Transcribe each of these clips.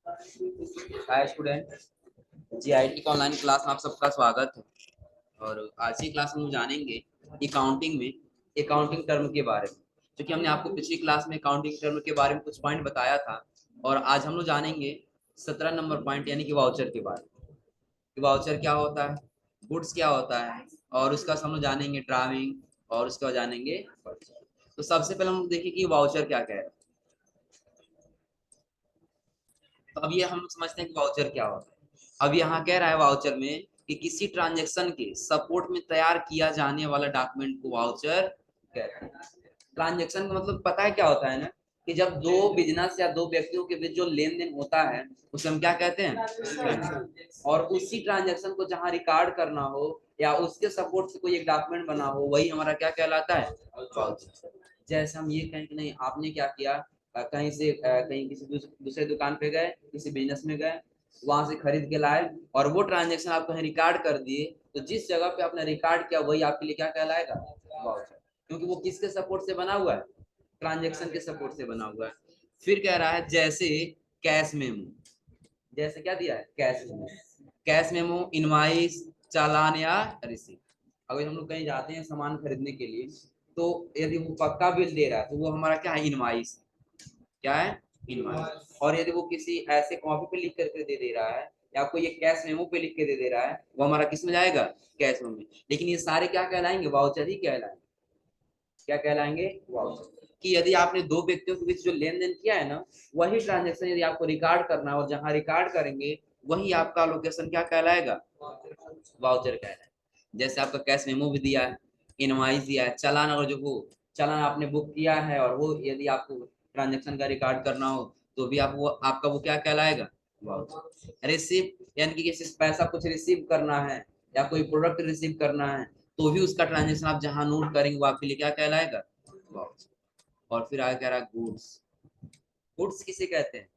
Hi student, GIT का online class में आप सबका स्वागत है। और आज की क्लास में हम जानेंगे अकाउंटिंग में अकाउंटिंग टर्म के बारे में, क्योंकि हमने आपको पिछली क्लास में अकाउंटिंग टर्म के बारे में कुछ पॉइंट बताया था। और आज हम लोग जानेंगे 17 नंबर पॉइंट यानी कि वाउचर के बारे में कि वाउचर क्या होता है, गुड्स क्या होता है, और उसका हम लोग जानेंगे ड्राइंग, और उसके बाद जानेंगे पर्चेज। तो सबसे पहले हम लोग देखें कि वाउचर क्या कह रहा है। तो अब ये हम लोग समझते हैं कि वाउचर क्या होता है। अब यहाँ कह रहा है वाउचर में कि किसी ट्रांजैक्शन के सपोर्ट में तैयार किया जाने वाला डॉक्यूमेंट को वाउचर कहते हैं। ट्रांजैक्शन का मतलब पता है क्या होता है ना, कि जब दो बिजनेस या दो व्यक्तियों के बीच जो लेन देन होता है उसे हम क्या कहते हैं। और उसी ट्रांजैक्शन को जहाँ रिकॉर्ड करना हो या उसके सपोर्ट से कोई एक डॉक्यूमेंट बना हो, वही हमारा क्या कहलाता है, वाउचर। जैसे हम ये कहें कि नहीं आपने क्या किया, कहीं से कहीं किसी दूसरे दुकान पे गए, किसी बिजनेस में गए, वहां से खरीद के लाए और वो ट्रांजेक्शन आप कहीं रिकॉर्ड कर दिए, तो जिस जगह पे आपने रिकॉर्ड किया वही आपके लिए क्या कहलाएगा, वाउचर। क्योंकि वो किसके सपोर्ट से बना हुआ है, ट्रांजेक्शन के सपोर्ट से बना हुआ है। फिर कह रहा है जैसे कैश मेमो, जैसे क्या दिया है, cash memo. Cash memo, invoice, चालान या रिसीप्ट। अगर हम लोग कहीं जाते हैं सामान खरीदने के लिए, तो यदि वो पक्का बिल दे रहा है तो वो हमारा क्या है, इनवाइस। क्या है, इनवाइस। और यदि वो किसी ऐसे कॉपी पे लिख करके दे दे रहा है या कोई एक कैश मेमो पे लिख के दे दे रहा है, वो हमारा किस में जाएगा, कैश मेमो में। लेकिन ये सारे क्या कहलाएंगे, वाउचर ही कहलाएंगे। क्या कहलाएंगे, वाउचर। कि यदि आपने दो व्यक्तियों के बीच जो लेन देन किया है ना, वही ट्रांजेक्शन यदि आपको रिकॉर्ड करना हो, जहां रिकॉर्ड करेंगे वही आपका लोकेशन क्या कहलाएगा, वाउचर कहलाएगा। जैसे आपका कैश मेमो भी दिया है, इनवाइस दिया है, चालान, अगर जो हो चालान आपने बुक किया है और वो यदि आपको ट्रांजेक्शन का रिकॉर्ड करना हो तो भी आप वो आपका वो क्या कहलाएगा, वाउचर। रिसीप्ट यानी कि किसी से पैसा कुछ रिसीव करना है या कोई प्रोडक्ट रिसीव करना है, तो भी उसका ट्रांजेक्शन आप जहां नोट करेंगे वो आपके लिए क्या कहलाएगा, वाउचर। और फिर आगे कह रहा गुड्स। गुड्स किसे कहते हैं,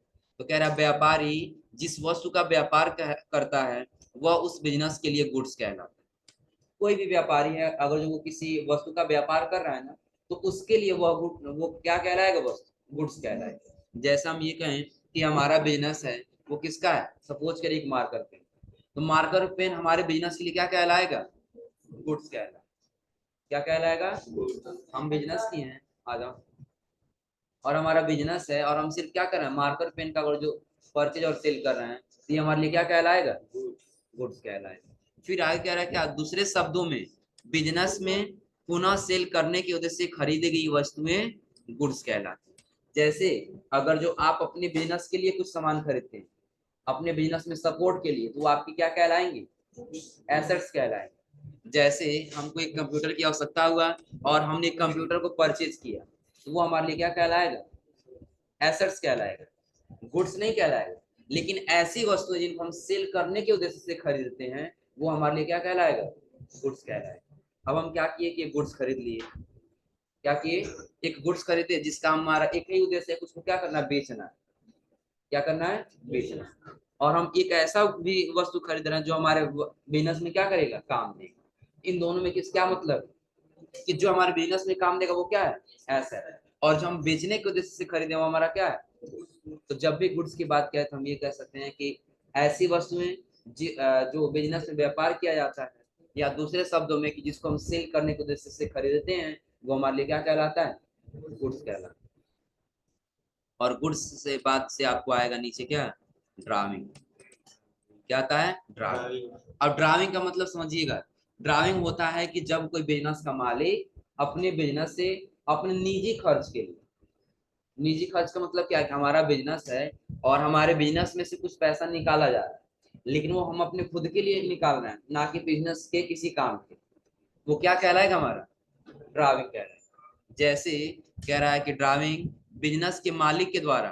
तो कह रहा व्यापारी जिस वस्तु का व्यापार करता है वह उस बिजनेस के लिए गुड्स कहलाता है। कोई भी व्यापारी है अगर जो वो किसी वस्तु का व्यापार कर रहा है ना, तो उसके लिए वो क्या कहलाएगा, वस्तु, गुड्स कहलाएगा। जैसा हम ये कहें कि हमारा बिजनेस है, वो किसका है, सपोज करिए एक मार्कर पेन, तो मार्कर पेन हमारे बिजनेस के लिए क्या कहलाएगा, गुड्स कहलाएगा। क्या कहलाएगा, हम बिजनेस किए हैं, आ जाओ, और हमारा बिजनेस है और हम सिर्फ क्या कर रहे हैं, मार्कर पेन का और जो परचेज और सेल कर रहे हैं, तो ये हमारे लिए क्या कहलाएगा, गुड्स कहलाएगा। फिर आगे कह रहा है क्या, दूसरे शब्दों में बिजनेस में पुनः सेल करने की उद्देश्य से खरीदी गई वस्तुएं गुड्स कहलाती हैं। जैसे अगर जो आप अपने बिजनेस के लिए कुछ सामान खरीदते हैं, अपने बिजनेस में सपोर्ट के लिए, तो वो आपकी क्या कहलाएंगे, एसेट्स कहलाएंगे। जैसे हमको एक कंप्यूटर की आवश्यकता हुआ और हमने एक कंप्यूटर को परचेज किया, तो वो हमारे लिए क्या कहलाएगा, एसेट्स कहलाएगा, गुड्स नहीं कहलाएगा। लेकिन ऐसी वस्तुएं जिनको हम सेल करने के उद्देश्य से खरीदते हैं, वो हमारे लिए क्या कहलाएगा, गुड्स कहलाएगा। अब हम क्या किए कि गुड्स खरीद लिए, क्या किए, एक गुड्स खरीदे जिसका हमारा एक ही उद्देश्य है, उसको क्या करना है, बेचना है। क्या करना है, बेचना। और हम एक ऐसा भी वस्तु खरीद रहे हैं जो हमारे बिजनेस में क्या करेगा, काम देगा। इन दोनों में किस क्या मतलब, कि जो हमारे बिजनेस में काम देगा वो क्या है, ऐसा है। और जो हम बेचने के उद्देश्य से खरीदे वो हमारा क्या है। तो जब भी गुड्स की बात करें तो हम ये कह सकते हैं कि ऐसी वस्तुएं जो बिजनेस में व्यापार किया जाता है, या दूसरे शब्दों में कि जिसको हम सेल करने के उद्देश्य से खरीदते हैं, वो हमारे लिए क्या कहलाता है, गुड्स कहलाता है। और गुड्स से बात से आपको आएगा नीचे क्या, ड्राइंग। क्या आता है, ड्राइंग। अब ड्राइंग का मतलब समझिएगा, ड्राइंग होता है कि जब कोई बिजनेस का मालिक अपने बिजनेस से अपने निजी खर्च के लिए, निजी खर्च का मतलब क्या है कि हमारा बिजनेस है और हमारे बिजनेस में से कुछ पैसा निकाला जा रहा है, लेकिन वो हम अपने खुद के लिए निकाल रहे हैं, ना कि बिजनेस के किसी काम के, वो क्या कहलाएगा, हमारा ड्राइंग कहलाएगा। जैसे कह रहा है कि ड्राइंग बिजनेस के मालिक के द्वारा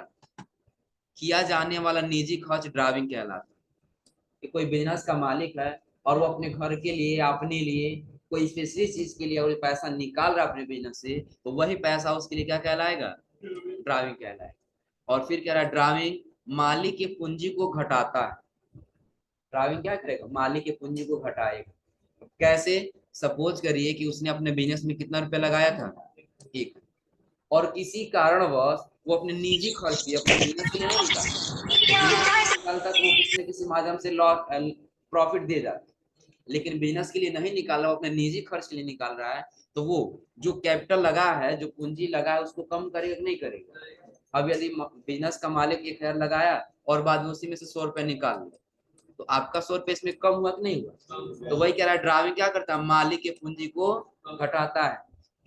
किया जाने वाला निजी खर्च ड्राइंग कहलाता है। कि कोई बिजनेस का मालिक है और वो अपने घर के लिए, अपने लिए कोई स्पेशलिस्ट चीज के लिए और पैसा निकाल रहा है अपने बिजनेस से, तो वही पैसा उसके लिए क्या कहलाएगा, ड्राइंग कहलाएगा। और फिर कह रहा है ड्राइंग मालिक की पूंजी को घटाता है। ड्राइंग क्या करेगा, मालिक की पूंजी को घटाएगा। कैसे, सपोज करिए कि उसने अपने बिजनेस में कितना रुपया लगाया था, एक, और किसी कारणवश वो अपने निजी खर्च लिए अपने बिजनेस के लिए नहीं निकालता, तो वो किसी न किसी माध्यम से लॉस प्रॉफिट दे जाता। लेकिन बिजनेस के लिए नहीं निकाल रहा, वो अपने निजी खर्च के लिए निकाल रहा है, तो वो जो कैपिटल लगा है, जो पूंजी लगा है, उसको कम करेगा कि नहीं करेगा। अब यदि बिजनेस का मालिक 1,000 लगाया और बाद में उसी में से 100 रुपए निकाल लिया, तो आपका 100 रुपए इसमें कम हुआ कि नहीं हुआ। तो वही कह रहा है, ड्राविंग क्या करता है, मालिक के पूंजी को घटाता है।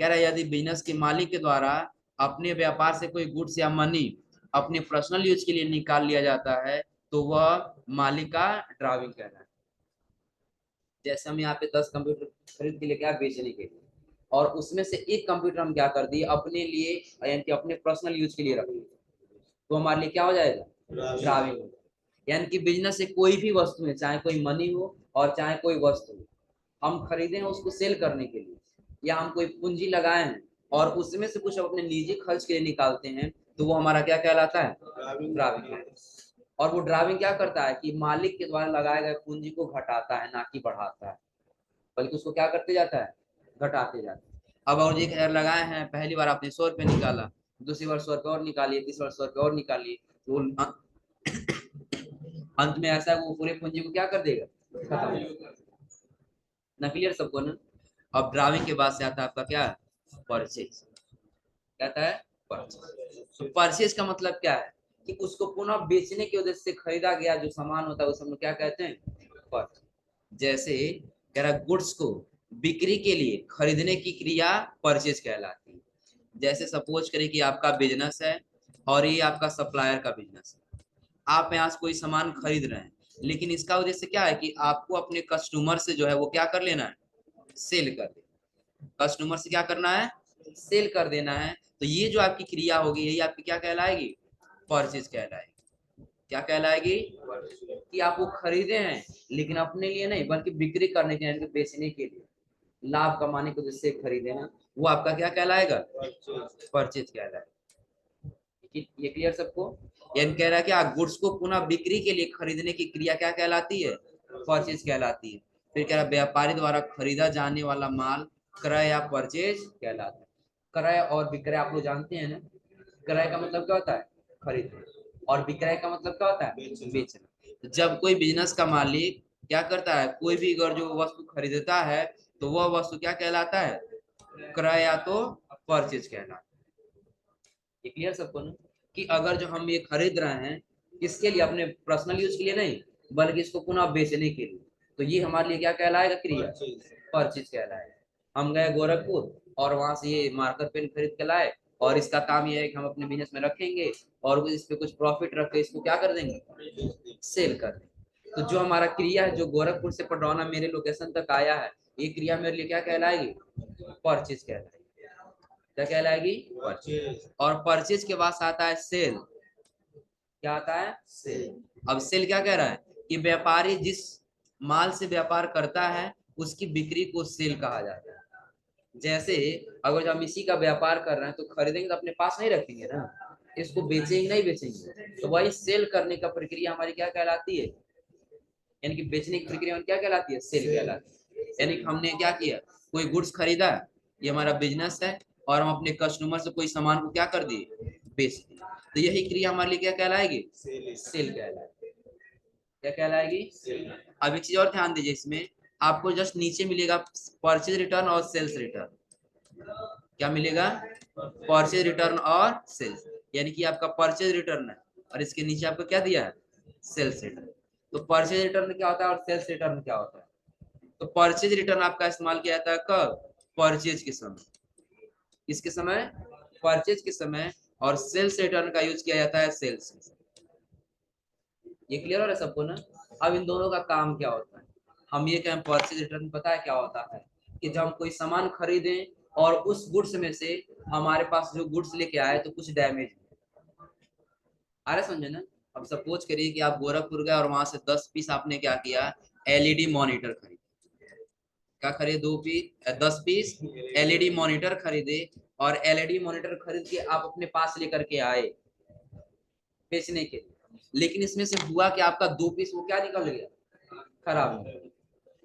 कह रहा है यदि बिजनेस के मालिक के द्वारा अपने व्यापार से कोई गुड्स या मनी अपने पर्सनल यूज के लिए निकाल लिया जाता है, तो वह मालिक का ड्राविंग कहलाता है। जैसे हम यहाँ पे 10 कंप्यूटर खरीद के लेके आए बेचने के लिए, और उसमें से एक कंप्यूटर हम क्या कर दिए अपने लिए, यानी कि अपने पर्सनल यूज के लिए रख दिए, तो हमारे लिए क्या हो जाएगा, ड्राविंग हो जाएगा। यानी कि बिजनेस से कोई भी वस्तु है, चाहे कोई मनी हो और चाहे कोई वस्तु हो, हम खरीदे हैं उसको सेल करने के लिए, या हम कोई पूंजी लगाए हैं और उसमें से कुछ अपने निजी खर्च के लिए निकालते हैं, तो वो हमारा क्या कहलाता है, ड्राविंग। और वो ड्राविंग क्या करता है कि मालिक के द्वारा लगाए गए पूंजी को घटाता है, ना कि बढ़ाता है, बल्कि उसको क्या करते जाता है, घटाते जाता है। अब और 1,000 लगाए हैं, पहली बार आपने 100 रुपए निकाला, दूसरी बार 100 रुपए और निकालिए, तीसरी बार 100 रुपए और निकालिए, तो अंत में ऐसा है वो पूरे पूंजी को क्या कर देगा, खत्म। ना क्लियर सबको ना। अब ड्राविंग के बाद से आता है आपका क्या, परचेज। क्या आता है, परचेज। तो परचेज का मतलब क्या है कि उसको पुनः बेचने के उद्देश्य से खरीदा गया जो सामान होता है उस हम क्या कहते हैं, परचेज। जैसे कह रहा गुड्स को बिक्री के लिए खरीदने की क्रिया परचेज कहलाती है। जैसे सपोज करें कि आपका बिजनेस है और ये आपका सप्लायर का बिजनेस है, आप यहाँ से कोई सामान खरीद रहे हैं, लेकिन इसका उद्देश्य क्या है कि आपको अपने कस्टमर से जो है वो क्या कर लेना है, सेल कर देना। कस्टमर से क्या करना है, सेल कर देना है। तो ये जो आपकी क्रिया होगी यही आपकी क्या कहलाएगी, परचेज कहलाएगी। क्या कहलाएगी, कि आप वो खरीदे हैं लेकिन अपने लिए नहीं बल्कि बिक्री करने के लिए, बेचने के लिए, लाभ कमाने को जिससे खरीदे हैं, वो आपका क्या कहलाएगा, परचेज कहलाएगा। ये क्लियर सबको। यानी कह रहा है कि आप गुड्स को पुनः बिक्री के लिए खरीदने की क्रिया क्या कहलाती है, परचेज कहलाती है। फिर कह रहा है व्यापारी द्वारा खरीदा जाने वाला माल क्रय या परचेज कहलाता है। क्रय और विक्रय आप लोग जानते हैं ना, क्रय का मतलब क्या होता है, खरीदना, और विक्रय का मतलब क्या होता है, बेचना। तो जब कोई बिजनेस का मालिक क्या करता है, कोई भी अगर जो वस्तु खरीदता है, तो वह वस्तु क्या कहलाता है, क्रय या तो परचेज कहलाता है। ये क्लियर सबको ना, कि अगर जो हम ये खरीद रहे हैं किसके लिए, अपने पर्सनल यूज के लिए नहीं बल्कि इसको पुनः बेचने के लिए, तो ये हमारे लिए क्या कहलाएगा, क्रिया परचेज कहलाएगा। हम गए गोरखपुर और वहां से ये मार्कर पेन खरीद के लाए, और इसका काम ये है कि हम अपने बिजनेस में रखेंगे और इस पे कुछ प्रॉफिट रख के इसको क्या कर देंगे, सेल कर देंगे। तो जो हमारा क्रिया है जो गोरखपुर से पटरौना मेरे लोकेशन तक आया है, ये क्रिया मेरे लिए क्या कहलाएगी, परचेज कहलाएगी। क्या कहलाएगी, परचेज। और परचेज के बाद आता है सेल। क्या आता है, सेल। अब सेल क्या कह रहा है कि व्यापारी जिस माल से व्यापार करता है उसकी बिक्री को सेल कहा जाता है। जैसे अगर हम इसी का व्यापार कर रहे हैं तो खरीदेंगे तो अपने पास नहीं रखेंगे ना, इसको बेचेंगे नहीं बेचेंगे, तो वही सेल करने का प्रक्रिया हमारी क्या कहलाती है, यानी कि बेचने की प्रक्रिया क्या कहलाती है, सेल कहलाती है। यानी कि हमने क्या किया, कोई गुड्स खरीदा, ये हमारा बिजनेस है, और हम अपने कस्टमर से कोई सामान को क्या कर दिए, बेच दिए, तो यही क्रिया हमारे लिए क्या कहलाएगी, सेल कहलाएगी। क्या कहलाएगी, अब एक चीज और ध्यान दीजिए, इसमें आपको जस्ट नीचे मिलेगा परचेज रिटर्न और सेल्स रिटर्न। क्या मिलेगा, परचेज रिटर्न और सेल्स, यानी कि आपका परचेज रिटर्न है और इसके नीचे आपको क्या दिया है, सेल्स रिटर्न। तो परचेज रिटर्न क्या होता है और सेल्स रिटर्न क्या होता है। तो परचेज रिटर्न आपका इस्तेमाल किया जाता है कब, परचेज के समय, किसके समय, परचेज के समय, और सेल्स रिटर्न का यूज किया जाता है सेल्स के समय। ये क्लियर हो रहा है सबको ना। अब इन दोनों का काम क्या होता है, हम ये कहें परचेज रिटर्न पता है क्या होता है, कि जब हम कोई सामान खरीदें और उस गुड्स में से हमारे पास जो गुड्स लेके आए तो कुछ डैमेज आ रहा, समझे ना। अब सपोज करिए कि आप गोरखपुर गए और वहां से 10 पीस आपने क्या किया, एलईडी मॉनिटर खरीदे। क्या खरीदे, 10 पीस एलईडी मॉनिटर खरीदे, और एलईडी मॉनिटर खरीद के आप अपने पास लेकर के आए बेचने के लिए, लेकिन इसमें से हुआ कि आपका 2 पीस वो क्या निकल गया, खराब हो गया।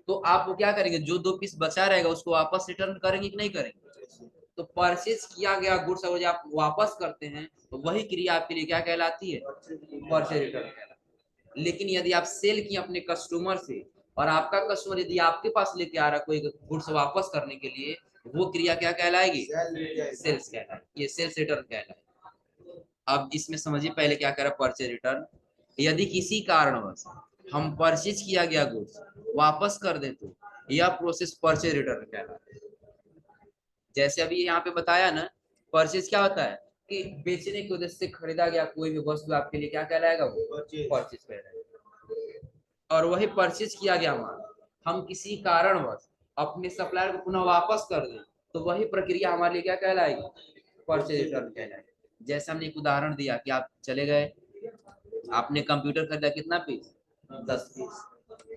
तो आप वो क्या करेंगे, जो 2 पीस बचा रहेगा उसको वापस रिटर्न करेंगे कि नहीं करेंगे, तो परचेज किया गया गुड्स अगर आप वापस करते हैं तो वही क्रिया आपके लिए क्या कहलाती है, परचेज रिटर्न कहलाती है। लेकिन यदि आप सेल किए अपने कस्टमर से और आपका कस्टमर यदि आपके पास लेके आ रहा है कोई गुड्स वापस करने के लिए, वो क्रिया क्या कहलाएगी, सेल्स कहलाएगी, ये सेल्स रिटर्न कहलाएगी। अब इसमें समझिए पहले क्या कह रहा है परचेज रिटर्न। यदि किसी कारणवश हम परचेज किया गया गुड्स वापस कर दे तो यह प्रोसेस परचेज रिटर्न कहलाता है। जैसे अभी यहाँ पे बताया ना, परचेज क्या होता है कि बेचने के उद्देश्य से खरीदा गया कोई भी वस्तु आपके लिए क्या कहलाएगा, वो परचेज कहलाएगा। और वही परचेज किया गया माल हम किसी कारणवश अपने सप्लायर को पुनः वापस कर दें तो वही प्रक्रिया हमारे लिए क्या कहलाएगी, परचेज रिटर्न कहलाएगी। जैसे हमने एक उदाहरण दिया कि आप चले गए, आपने कंप्यूटर खरीदा, कितना पीस, 10 पीस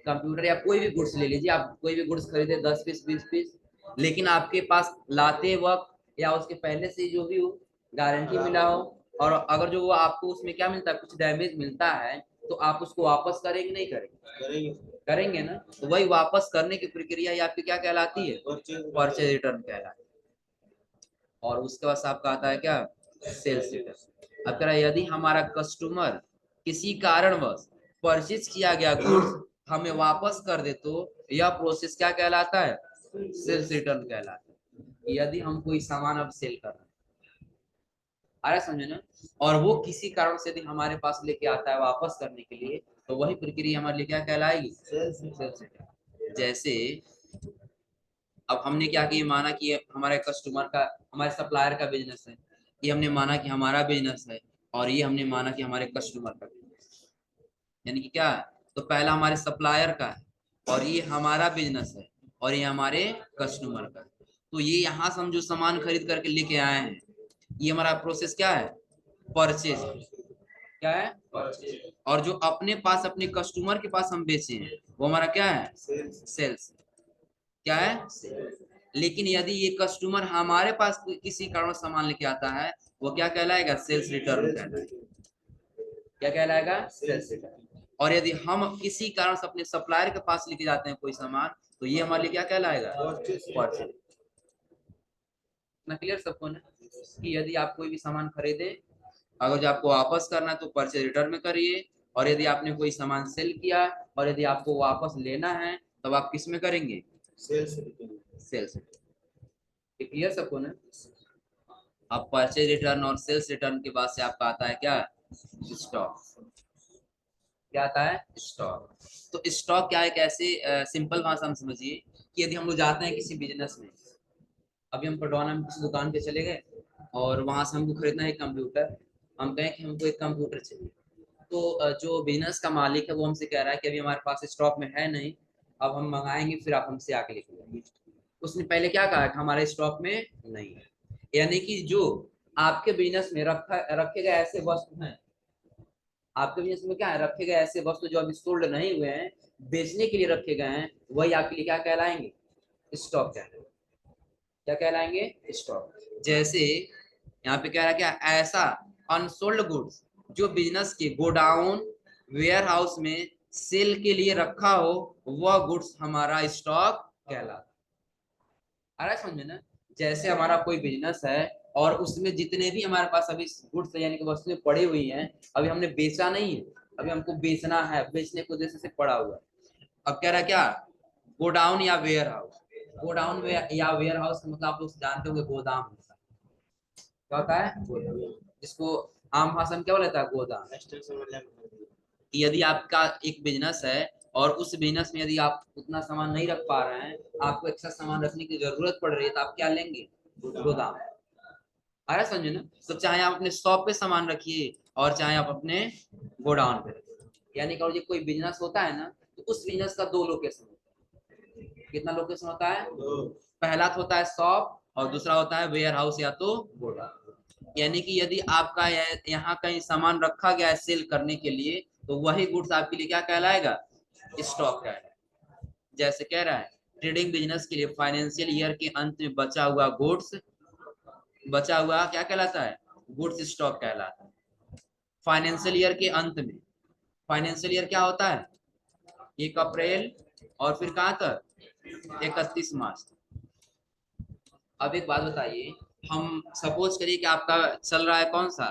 कंप्यूटर, या कोई भी गुड्स ले लीजिए, आप कोई भी गुड्स खरीदे 10 पीस 20 पीस, लेकिन आपके पास लाते वक्त या उसके पहले से जो भी हो गारंटी मिला हो, और अगर जो वो आपको उसमें क्या मिलता है, कुछ डैमेज मिलता है, तो आप उसको वापस करेंगे नहीं करेंगे, करेंगे ना। तो वही वापस करने की प्रक्रिया आपकी क्या कहलाती है, परचेज रिटर्न कहलाती है। और उसके बाद आपका आता है क्या, सेल्स रिटर्न। अब कह रहा है यदि हमारा कस्टमर किसी कारणवश परचेज किया गया गुड्स हमें वापस कर दे तो यह प्रोसेस क्या कहलाता है, सेल्स रिटर्न कहलाता है। यदि हम कोई सामान अब सेल कर रहे हैं, आ रहा समझे ना, और वो किसी कारण से यदि हमारे पास लेके आता है वापस करने के लिए तो वही प्रक्रिया हमारे लिए क्या कहलाएगी, सेल्स रिटर्न। जैसे अब हमने क्या किया, माना कि हमारे कस्टमर का, हमारे सप्लायर का बिजनेस है, ये हमने माना कि हमारा बिजनेस है, और ये हमने माना कि हमारे कस्टमर का बिजनेस, यानी कि क्या, तो पहला हमारे सप्लायर का है और ये हमारा बिजनेस है और ये हमारे कस्टमर का है। तो ये यहाँ से हम जो सामान खरीद करके लेके आए हैं, ये हमारा प्रोसेस क्या है, परचेज, क्या है, परचेज। और जो अपने पास अपने कस्टमर के पास हम बेचे हैं वो हमारा क्या है, सेल्स, क्या है। लेकिन यदि ये कस्टमर हमारे पास किसी कारण सामान लेके आता है वो क्या कहलाएगा, सेल्स रिटर्न कहलाएगा, क्या कहलाएगा, सेल्स रिटर्न। और यदि हम किसी कारण से अपने सप्लायर के पास लेके जाते हैं कोई सामान तो ये हमारे लिए क्या कहलाएगा, परचेज। ना क्लियर सबको ना, कि यदि आप कोई भी सामान खरीदे, अगर जो आपको वापस करना है तो परचेज रिटर्न में करिए, और यदि आपने कोई सामान सेल किया और यदि आपको वापस लेना है तब आप किस में करेंगे, sales return, sales return. Clear सबको ना। अब परचेज रिटर्न और सेल्स रिटर्न के बाद से आपका आता है क्या, स्टॉक। क्या आता है, स्टॉक। तो स्टॉक क्या है, कैसे सिंपल भाषा में समझिए कि यदि हम लोग जाते हैं किसी बिजनेस में, अभी हम पटवाना में किसी दुकान पे चले गए और वहां से हमको खरीदना है कंप्यूटर, हम कहें कि हमको एक कंप्यूटर चाहिए, तो जो बिजनेस का मालिक है वो हमसे कह रहा है कि अभी हमारे पास स्टॉक में है नहीं, अब हम मंगाएंगे फिर आप हमसे आके लेके जाएंगे। उसने पहले क्या कहा कि हमारे स्टॉक में नहीं है, यानी कि जो आपके बिजनेस में रखे गए ऐसे वस्तु हैं, आपके बिजनेस में क्या है, रखे गए ऐसे वस्तु जो अभी सोल्ड नहीं हुए हैं, बेचने के लिए रखे गए हैं, वही आपके लिए क्या कहलाएंगे, स्टॉक कहलाएंगे, क्या कहलाएंगे, स्टॉक। जैसे यहाँ पे कह रहा है क्या, ऐसा अनसोल्ड गुड्स जो बिजनेस के गोडाउन वेयर हाउस में सेल के लिए रखा हो वह गुड्स हमारा स्टॉक कहलाता है। आ रहा है समझ में ना। जैसे हमारा कोई बिजनेस है और उसमें जितने भी हमारे पास अभी गुड्स यानी कि वस्तुएं पड़ी हुई हैं, अभी हमने बेचा नहीं है, अभी हमको बेचना है, बेचने के उद्देश्य से पड़ा हुआ है। अब कह रहा है क्या, गोडाउन या वेयर हाउस, गोडाउन या वेयर हाउस का मतलब आप लोग जानते होंगे गोदाम होता है, क्या होता है, गोदाम, जिसको आम भाषा में क्या बोला जाता है, गोदाम। यदि आपका एक बिजनेस है और उस बिजनेस में यदि आप उतना सामान नहीं रख पा रहे हैं, आपको एक्स्ट्रा सामान रखने की जरूरत पड़ रही है, तो आप क्या लेंगे, गोदाम। आया समझे ना। तो चाहे आप अपने शॉप पे सामान रखिए और चाहे आप अपने गोडाउन पे रखिए, यानी कि कोई बिजनेस होता है ना, तो उस बिजनेस का 2 लोकेशन होता है। कितना लोकेशन होता है, पहला तो होता है शॉप और दूसरा होता है वेयर हाउस या तो गोडाउन। यानी कि यदि आपका यहाँ कहीं सामान रखा गया है सेल करने के लिए तो वही गुड्स आपके लिए क्या कहलाएगा, स्टॉक कहलाएगा। जैसे कह रहा है ट्रेडिंग बिजनेस के लिए फाइनेंशियल ईयर के अंत में बचा हुआ गुड्स, बचा हुआ क्या कहलाता है, गुड्स स्टॉक कहलाता है। फाइनेंशियल ईयर के अंत में, फाइनेंशियल ईयर क्या होता है, 1 अप्रैल और फिर कहाँ तक, 31 मार्च। अब एक बात बताइए हम सपोज करिए कि आपका चल रहा है कौन सा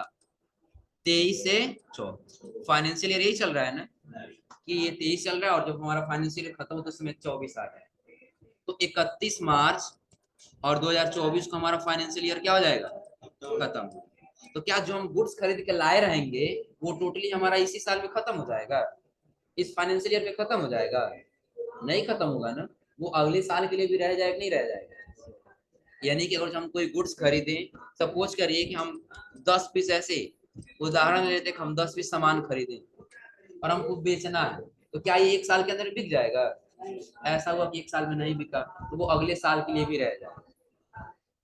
23 से 24, फाइनेंशियल ईयर यही चल रहा है ना, कि ये 23 चल रहा है और जब हमारा फाइनेंशियल ईयर खत्म होता है उसमें 24 आ रहा है। तो 31 मार्च और 2024 को हमारा फाइनेंशियल ईयर क्या हो जाएगा, खत्म। तो क्या जो हम गुड्स खरीद के लाए रहेंगे वो टोटली हमारा इसी साल में खत्म हो जाएगा, इस फाइनेंशियल ईयर में खत्म हो जाएगा? नहीं खत्म होगा ना, वो अगले साल के लिए भी रह जाएगा, नहीं रह जाएगा। यानी कि अगर हम कोई गुड्स खरीदें, सपोज करिए कि हम 10 पीस ऐसे, उदाहरण लेते हैं कि हम 10 पीस सामान खरीदें और हमको बेचना है, तो क्या ये एक साल के अंदर बिक जाएगा? ऐसा हुआ कि एक साल में नहीं बिका तो वो अगले साल के लिए भी रह जाएगा।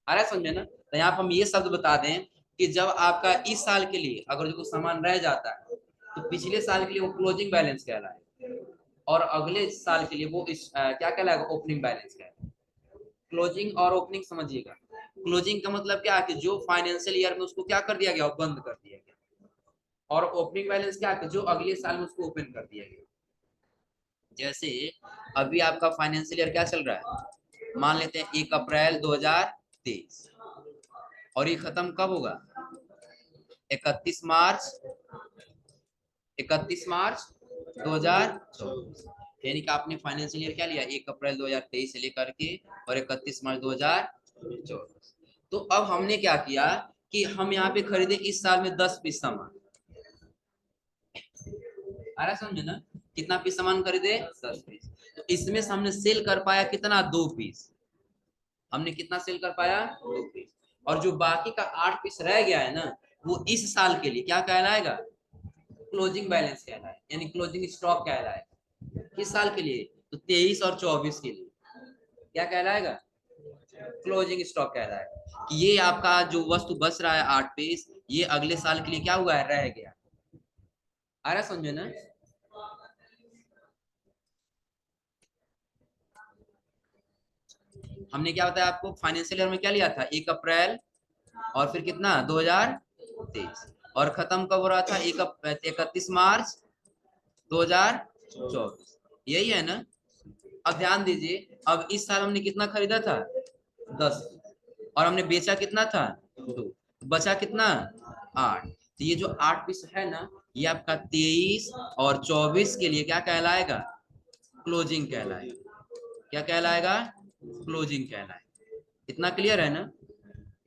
आ रहा है समझे ना? तो यहाँ पर हम ये शब्द बता दें कि जब आपका इस साल के लिए अगर जो सामान रह जाता है तो पिछले साल के लिए वो क्लोजिंग बैलेंस कहलाए और अगले साल के लिए वो क्या कहलाएगा, ओपनिंग बैलेंस कहलाएगा। क्लोजिंग और ओपनिंग समझिएगा। क्लोजिंग का मतलब क्या है कि जो फाइनेंशियल ईयर में उसको क्या कर दिया गया, बंद कर दिया गया, और ओपनिंग बैलेंस क्या है, जो अगले साल में उसको ओपन कर दिया गया। जैसे अभी आपका फाइनेंशियल ईयर क्या चल रहा है, मान लेते हैं 1 अप्रैल 2023 और ये खत्म कब होगा, 31 मार्च 2024। यानी कि आपने फाइनेंशियल ईयर क्या लिया, 1 अप्रैल 2023 से लेकर के और 31 मार्च 2024। तो अब हमने क्या किया कि हम यहाँ पे खरीदे इस साल में 10 पीस सामान। आ रहा समझे ना, कितना पीस सामान खरीदे, 10 पीस। तो इसमें से हमने सेल कर पाया कितना, 2 पीस। हमने कितना सेल कर पाया, 2 पीस। और जो बाकी का 8 पीस रह गया है ना, वो इस साल के लिए क्या कहलाएगा, क्लोजिंग बैलेंस कहलाएगा, यानी क्लोजिंग स्टॉक कहलाएगा। किस साल के लिए, तो 23 और 24 के लिए क्या कहलाएगा, क्लोजिंग स्टॉक कहलाएगा। कि ये आपका जो वस्तु बच रहा है 8 पीस, ये अगले साल के लिए क्या हुआ है, रह गया। आ रहा समझे ना? हमने क्या बताया आपको, फाइनेंशियल ईयर में क्या लिया था, 1 अप्रैल और फिर कितना 2023, और खत्म कब हो रहा था, 31 मार्च 2024। यही है ना? अब ध्यान दीजिए, अब इस साल हमने कितना खरीदा था, 10, और हमने बेचा कितना था, 2, बचा कितना, 8। तो ये जो 8 पीस है ना, ये आपका 23 और 24 के लिए क्या कहलाएगा, क्लोजिंग कहलाएगा। क्या कहलाएगा, क्लोजिंग कहलाएगा। इतना क्लियर है ना?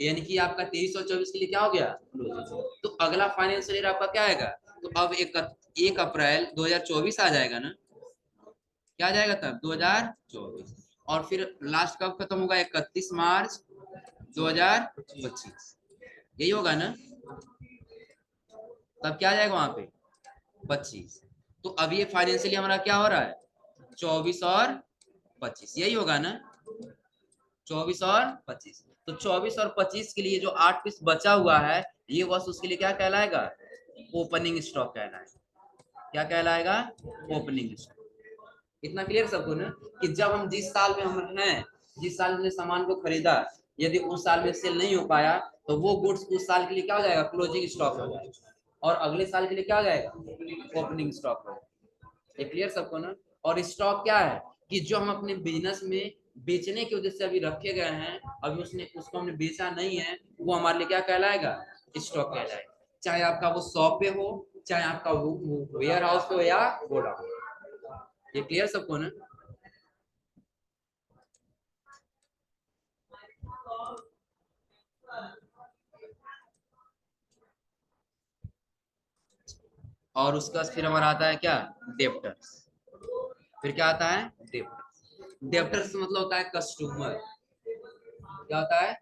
यानी कि आपका 23 और 24 के लिए क्या हो गया, क्लोजिंग। तो अगला फाइनेंशियल ईयर आपका क्या आएगा, तो अब 1 अप्रैल 2024 आ जाएगा ना, क्या आ जाएगा तब, 2024। और फिर लास्ट कब खत्म होगा, 31 मार्च 2025। यही होगा ना, तब क्या आ जाएगा वहां पे, 25। तो अब ये फाइनेंशियली हमारा क्या हो रहा है, 24 और 25, यही होगा ना, 24 और 25। तो 24 और 25 के लिए जो 8 पीस बचा हुआ है, ये बस उसके लिए क्या कहलाएगा, ओपनिंग स्टॉक कहलाएगा। क्या कहलाएगा, ओपनिंग स्टॉक। इतना क्लियर सबको ना, कि जब हम जिस साल में हम हैं, जिस साल हमने सामान को खरीदा, यदि उस साल में सेल नहीं हो पाया तो वो गुड्स उस साल के लिए क्या हो जाएगा, क्लोजिंग स्टॉक हो जाएगा, और अगले साल के लिए क्या हो जाएगा, ओपनिंग स्टॉक हो जाएगा। ये क्लियर सबको ना? और स्टॉक क्या है, कि जो हम अपने बिजनेस में बेचने के उद्देश्य से अभी रखे गए हैं, अभी उसको हमने बेचा नहीं है, वो हमारे लिए क्या कहलाएगा, स्टॉक कहलाएगा। चाहे आपका वो शॉप पे हो, चाहे आपका वेयर हाउस पे हो या गोडाउन। ये क्लियर सबको ना? और उसका फिर हमारा आता है क्या, डेप्टर्स। फिर क्या आता है, डेप्टर्स। डेप्टर्स मतलब होता है कस्टमर। क्या होता है,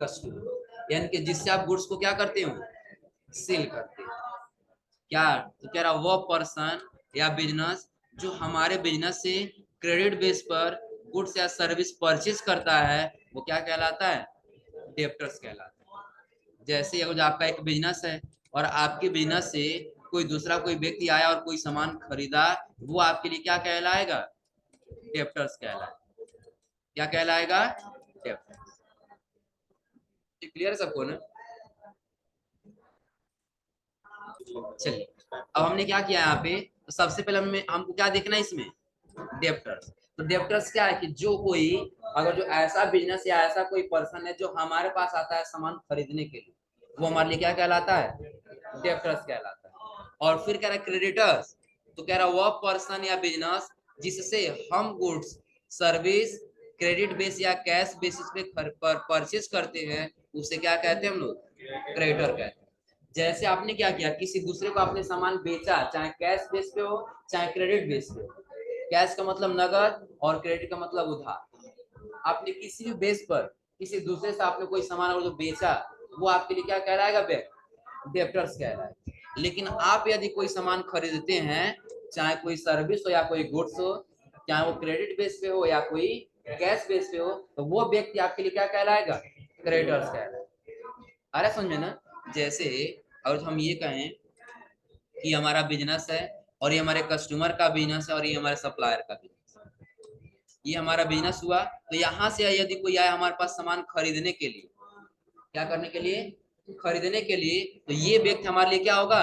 कस्टमर, यानी कि जिससे आप गुड्स को क्या करते हो, सेल करते हो। क्या, तो कह रहा वो पर्सन या बिजनेस जो हमारे बिजनेस से क्रेडिट बेस पर गुड्स या सर्विस परचेज करता है, वो क्या कहलाता है, डेप्टर्स कहलाता है। जैसे अगर आपका एक बिजनेस है और आपके बिजनेस से कोई दूसरा कोई व्यक्ति आया और कोई सामान खरीदा, वो आपके लिए क्या कहलाएगा, डेप्टर्स कहलाएगा। क्या कहलाएगा, डेप्टर्स। क्लियर सबको ना? चलिए, अब हमने क्या किया यहाँ पे, तो सबसे पहले हमको क्या देखना है इसमें, डेप्टर्स। तो डेप्टर्स क्या है कि जो कोई अगर जो ऐसा बिजनेस या ऐसा कोई पर्सन है जो हमारे पास आता है सामान खरीदने के लिए, वो हमारे लिए क्या कहलाता है? डेब्टर्स कहलाता है। और फिर कह रहा है क्रेडिटर्स, तो कह रहा है वह पर्सन या बिजनेस जिससे हम गुड्स, सर्विस क्रेडिट बेस या कैश बेसिस पे परचेज करते हैं, उसे क्या कहते हैं हम लोग? क्रेडिटर कहते हैं। जैसे आपने क्या किया, किसी दूसरे को आपने सामान बेचा, चाहे कैश बेस पे हो चाहे क्रेडिट बेस पे हो। कैश का मतलब नगद और क्रेडिट का मतलब उधार। आपने किसी भी बेस पर किसी दूसरे से आपने कोई सामान अगर जो बेचा, वो आपके लिए क्या कहलाएगा? डेब्टर्स कहलाएगा। लेकिन आप यदि कोई सामान खरीदते हैं, चाहे कोई सर्विस हो या कोई गुड्स हो, चाहे वो क्रेडिट बेस पे हो या कोई कैश बेस पे हो, तो वो व्यक्ति आपके लिए क्या कहलाएगा? क्रेडिटर्स कहलाएगा। अरे समझे ना? जैसे अगर हम ये कहें कि हमारा बिजनेस है और ये हमारे कस्टमर का बिजनेस है और ये हमारे सप्लायर का बिजनेस है, ये हमारा बिजनेस हुआ, तो यहाँ से यदि कोई आए हमारे पास सामान खरीदने के लिए, क्या करने के लिए? खरीदने के लिए, तो ये व्यक्ति हमारे लिए क्या होगा?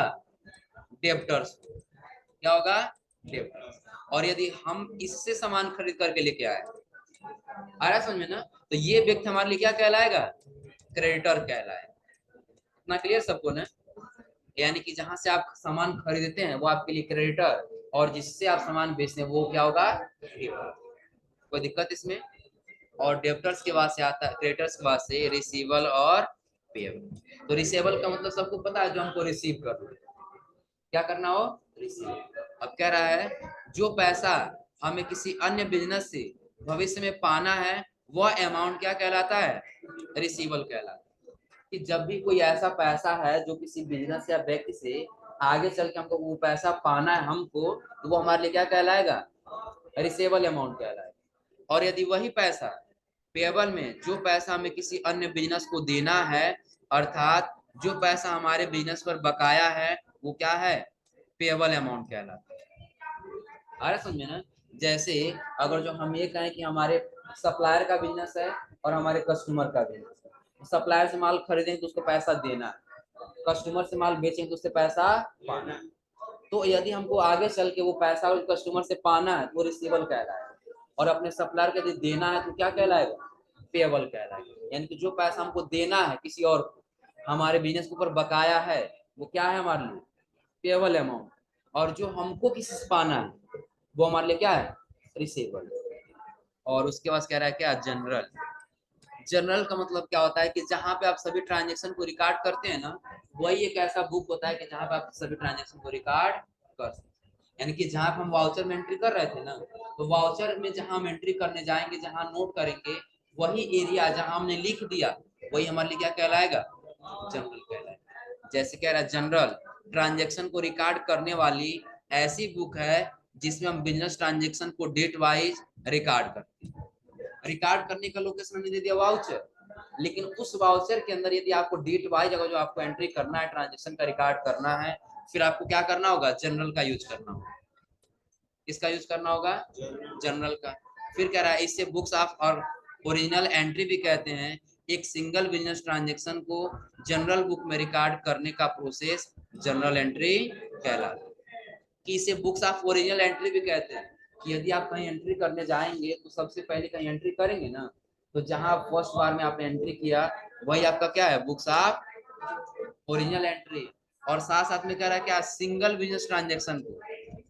डेब्टर्स। क्या होगा? डेब्टर्स। और यदि हम इससे सामान खरीद करके लेके आए, आ रहा है समझ में ना, तो ये व्यक्ति हमारे लिए क्या कहलाएगा? क्रेडिटर कहलाएगा। इतना क्लियर सबको ना? यानी कि जहां से आप सामान खरीदते हैं वो आपके लिए क्रेडिटर, और जिससे आप सामान बेचते हैं वो क्या होगा? डेब्टर। कोई दिक्कत इसमें? और डेब्टर्स के बाद से आता है, क्रेडिटर्स के बाद से रिसीवेबल और पेएबल। तो रिसीवेबल का मतलब सबको पता है, जो हमको रिसीव करना है। क्या करना हो? रिसीव। अब कह रहा है जो पैसा हमें किसी अन्य बिजनेस से भविष्य में पाना है, वह अमाउंट क्या कहलाता है? रिसीवेबल कहलाता है। कि जब भी कोई ऐसा पैसा है जो किसी बिजनेस या व्यक्ति से आगे चल के हमको वो पैसा पाना है हमको, तो वो हमारे लिए क्या कहलाएगा? रिसीवेबल अमाउंट कहलाएगा। और यदि वही पैसा पेएबल में, जो पैसा हमें किसी अन्य बिजनेस को देना है, अर्थात जो पैसा हमारे बिजनेस पर बकाया है, वो क्या है? पेएबल अमाउंट कहलाता है। आ रहा समझ में ना? जैसे अगर जो हम ये कहें कि हमारे सप्लायर का बिजनेस है और हमारे कस्टमर का बिजनेस है, सप्लायर से माल खरीदेंगे तो उसको पैसा देना है, कस्टमर से माल बेचेंगे तो उससे पैसा पाना है। तो यदि हमको आगे चल के वो पैसा कस्टमर से पाना है, वो रिसीवेबल कहलाएगा। और अपने सप्लायर के यदि देना है तो क्या कहलाएगा? पेएबल कहलाएगा। यानी कि जो पैसा हमको देना है किसी और को, हमारे बिजनेस के ऊपर बकाया है, वो क्या है हमारे लिए? Payable amount. और जो हमको किसी से पाना है, वो हमारे लिए क्या है? रिसीवेबल। और उसके बाद कह रहा है क्या? जनरल। जनरल का मतलब क्या होता है कि जहां पे आप सभी ट्रांजेक्शन को रिकॉर्ड करते हैं ना, वही एक ऐसा बुक होता है कि जहां पे आप सभी ट्रांजेक्शन को रिकॉर्ड कर सकते हैं। यानी कि जहां पे हम वाउचर में एंट्री कर रहे थे ना, तो वाउचर में जहां हम एंट्री करने जाएंगे, जहां नोट करेंगे, वही एरिया जहां हमने लिख दिया, वही हमारे लिए क्या कहलाएगा? जनरल कहलाएगा। जैसे कह रहा है जनरल ट्रांजेक्शन को रिकॉर्ड करने वाली ऐसी बुक है जिसमें हम बिजनेस ट्रांजेक्शन को डेट वाइज रिकॉर्ड करते हैं। रिकॉर्ड करने का लोकेशन हमने दे दिया वाउचर, लेकिन उस वाउचर के अंदर यदि आपको डेट वाइज अगर जो आपको एंट्री करना है, ट्रांजेक्शन का रिकॉर्ड करना है, फिर आपको क्या करना होगा? जनरल का यूज करना होगा। किसका यूज करना होगा? जनरल का। फिर कह रहा है इससे बुक्स ऑफ और ओरिजिनल एंट्री भी कहते हैं। एक सिंगल बिजनेस ट्रांजेक्शन को जनरल बुक में रिकॉर्ड करने का प्रोसेस जनरल एंट्री कहलाता है। कि इसे बुक्स ऑफ ओरिजिनल एंट्री भी कहते हैं। कि यदि आप कहीं एंट्री करने जाएंगे तो सबसे पहले कहीं एंट्री करेंगे ना, तो जहां फर्स्ट बार में आपने एंट्री किया, वही आपका क्या है? Books of original entry. और साथ साथ में कह रहा है क्या? सिंगल बिजनेस ट्रांजेक्शन को,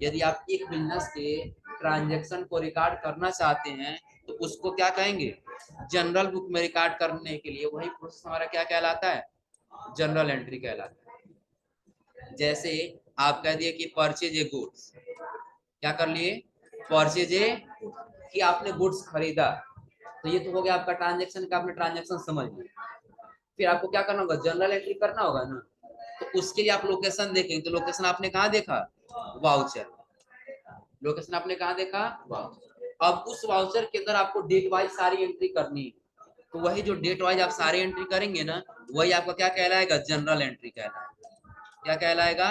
यदि आप एक बिजनेस के ट्रांजेक्शन को रिकॉर्ड करना चाहते हैं, तो उसको क्या कहेंगे? जनरल बुक में रिकॉर्ड करने के लिए वही प्रोसेस हमारा क्या कहलाता है? जनरल एंट्री कहलाता है। जैसे आप कह दिए कि परचेज ए गुड्स, क्या कर लिए? परचेज ए, कि आपने गुड्स खरीदा, तो ये तो हो गया आपका ट्रांजेक्शन का, आपने ट्रांजेक्शन समझ लिया। फिर आपको क्या करना होगा? जनरल एंट्री करना होगा ना, तो उसके लिए आप लोकेशन देखेंगे। तो लोकेशन आपने कहाँ देखा? वाउचर। लोकेशन आपने कहाँ देखा? वाउचर। अब उस वाउचर के अंदर आपको डेट वाइज सारी एंट्री करनी है, तो वही जो डेट वाइज आप सारी एंट्री करेंगे ना, वही आपका क्या कहलाएगा? जनरल एंट्री कहलाएगा। क्या कहलाएगा?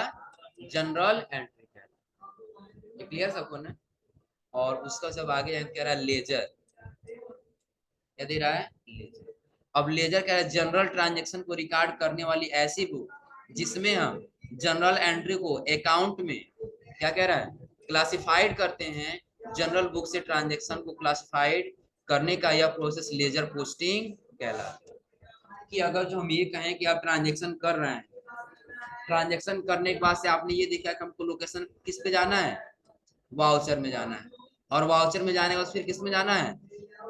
जनरल एंट्री कहलाएगा। क्लियर सबको ना? और उसका सब आगे कह रहा है लेजर। क्या दे रहा है? लेजर। अब लेजर कह रहा है जनरल ट्रांजेक्शन को रिकॉर्ड करने वाली ऐसी बुक जिसमें हम जनरल एंट्री को अकाउंट में क्या कह रहा है? क्लासिफाइड करते हैं। जनरल बुक से ट्रांजेक्शन को क्लासिफाइड करने का यह प्रोसेस लेजर पोस्टिंग कहलाता है। कि अगर जो हम ये कहें कि आप ट्रांजेक्शन कर रहे हैं, ट्रांजेक्शन करने के बाद से आपने ये देखा कि हमको लोकेशन किस पे जाना है, वाउचर में जाना है, और वाउचर में जाने के बाद फिर किस में जाना है,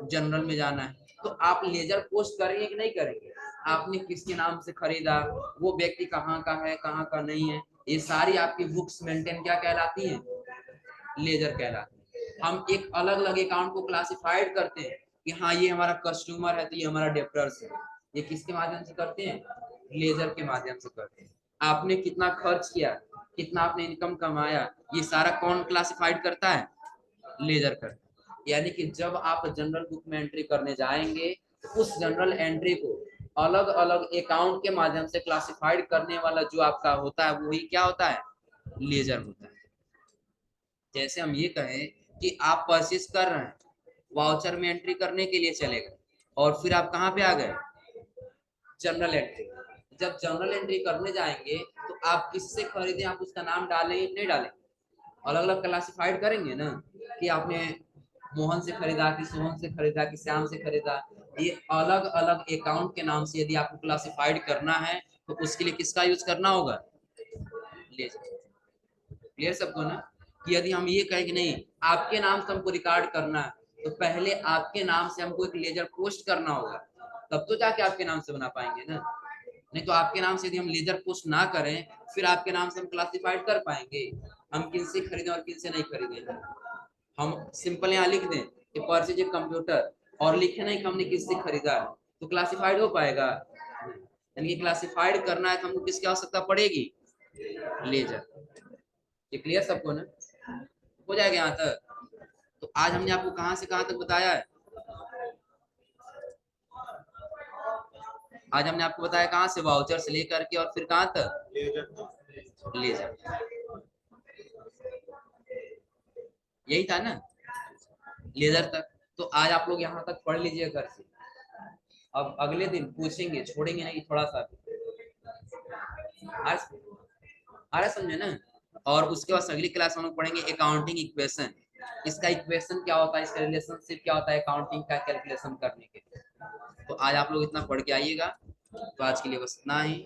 जनरल में जाना है। तो आप लेजर पोस्ट करेंगे कि नहीं करेंगे, आपने किसके नाम से खरीदा, वो व्यक्ति कहाँ का है कहाँ का नहीं है, ये सारी आपकी बुक्स मेंटेन क्या कहलाती है, लेजर कहलाती है। हम एक अलग अलग अकाउंट को क्लासिफाइड करते हैं कि हाँ ये हमारा कस्टमर है तो ये हमारा डेप्टर्स है, ये किसके माध्यम से करते हैं, लेजर के माध्यम से करते हैं। आपने कितना खर्च किया, कितना आपने इनकम कमाया, ये सारा कौन क्लासिफाइड करता है, लेजर करता है। यानी कि जब आप जनरल बुक में एंट्री करने जाएंगे तो उस जनरल एंट्री को अलग अलग अकाउंट के माध्यम से क्लासिफाइड करने वाला जो आपका होता है वही क्या होता है, लेजर होता है। जैसे हम ये कहें कि आप परचेस कर रहे हैं, वाउचर में एंट्री करने के लिए चले गए और फिर आप कहाँ पे आ गए, जनरल एंट्री। जब जनरल एंट्री करने जाएंगे तो आप किससे खरीदे, आप उसका नाम डालेंगे नहीं डालेंगे, अलग अलग क्लासिफाइड करेंगे ना कि आपने मोहन से खरीदा कि सोहन से खरीदा कि श्याम से खरीदा। ये अलग अलग अकाउंट के नाम से यदि आपको क्लासिफाइड करना है तो उसके लिए किसका यूज करना होगा, लेजर। क्लियर सबको ना, कि यदि हम ये कहें कि नहीं आपके नाम से हमको रिकॉर्ड करना है तो पहले आपके नाम से हमको एक लेजर पोस्ट करना होगा, तब तो जाके आपके नाम से बना पाएंगे ना। नहीं तो आपके नाम से यदि हम लेजर पोस्ट ना करें फिर आपके नाम से हम क्लासिफाइड कर पाएंगे, हम किन से खरीदें और किन से नहीं खरीदें। हम सिंपल यहाँ लिख दें कि परचेज कंप्यूटर और लिखे नहीं कि हमने किससे खरीदा है, तो क्लासिफाइड हो पाएगा, यानी कि क्लासिफाइड करना है तो हमको किसकी आवश्यकता पड़ेगी, लेजर। ये क्लियर सबको ना, हो जाएगा यहाँ तक। तो आज हमने आपको कहाँ से कहाँ तक बताया है, आज हमने आपको बताया कहाँ से, वाउचर से लेकर के और फिर कहाँ तक, लेजर। यही था ना, लेजर तक। तो आज आप लोग यहाँ तक पढ़ लीजिए घर से, अब अगले दिन पूछेंगे, छोड़ेंगे नहीं थोड़ा सा, आज आ रहा समझे ना। और उसके बाद अगली क्लास हम लोग पढ़ेंगे अकाउंटिंग इक्वेशन, इसका इक्वेशन क्या होता है, इसका रिलेशनशिप क्या होता है अकाउंटिंग का कैलकुलेशन करने के। तो आज आप लोग इतना पढ़ के आइएगा। तो आज के लिए बस इतना ही।